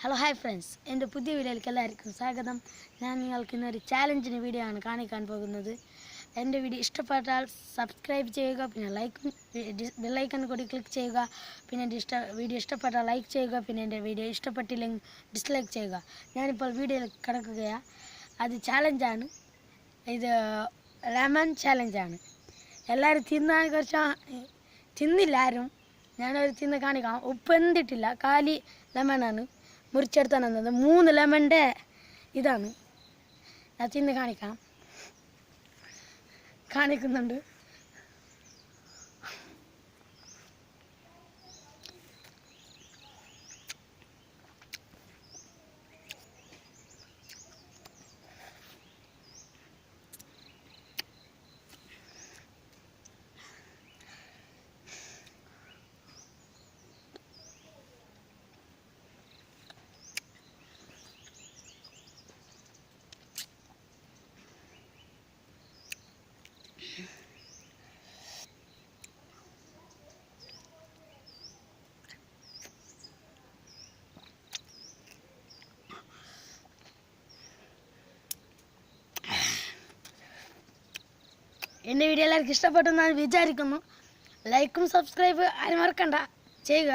Hello hi friends, എൻ്റെ പുതിയ വീഡിയോയിലേക്ക് എല്ലാവർക്കും സ്വാഗതം. ഞാൻ നിങ്ങൾക്ക് ഇന്നൊരു ചാലഞ്ചിന് വീഡിയോ ആണ് കാണിക്കാൻ പോകുന്നത്. എൻ്റെ വീഡിയോ ഇഷ്ടപ്പെട്ടാൽ സബ്സ്ക്രൈബ് ചെയ്യുക, പിന്നെ ബെല്ലൈക്കൺ കൂടി ക്ലിക്ക് ചെയ്യുക. പിന്നെ എൻ്റെ വീഡിയോ ഇഷ്ടപ്പെട്ടാൽ ലൈക്ക് ചെയ്യുക, പിന്നെ എൻ്റെ വീഡിയോ ഇഷ്ടപ്പെട്ടില്ലെങ്കിൽ ഡിസ്ലൈക്ക് ചെയ്യുക. ഞാനിപ്പോൾ വീഡിയോയിൽ കിടക്കുകയാണ്. അത് ചാലഞ്ചാണ്. ഇത് ലെമൺ ചാലഞ്ചാണ്. എല്ലാവരും തിന്നാൻ കുറച്ച് തിന്നില്ല ആരും. ഞാനൊരു തിന്ന് കാണിക്കാം. ഉപ്പ് എന്തിട്ടില്ല, കാലി ലെമണാണ് മുറിച്ചെടുത്താണ് വന്നത്. 3 ലെമണിൻ്റെ ഇതാണ്. ഞാൻ തിന്ന് കാണിക്കുന്നുണ്ട്. എൻ്റെ വീഡിയോ എല്ലാവർക്കും ഇഷ്ടപ്പെട്ടെന്നാണ് വിചാരിക്കുന്നു. ലൈക്കും സബ്സ്ക്രൈബ് ആരും മറക്കണ്ട ചെയ്യുക.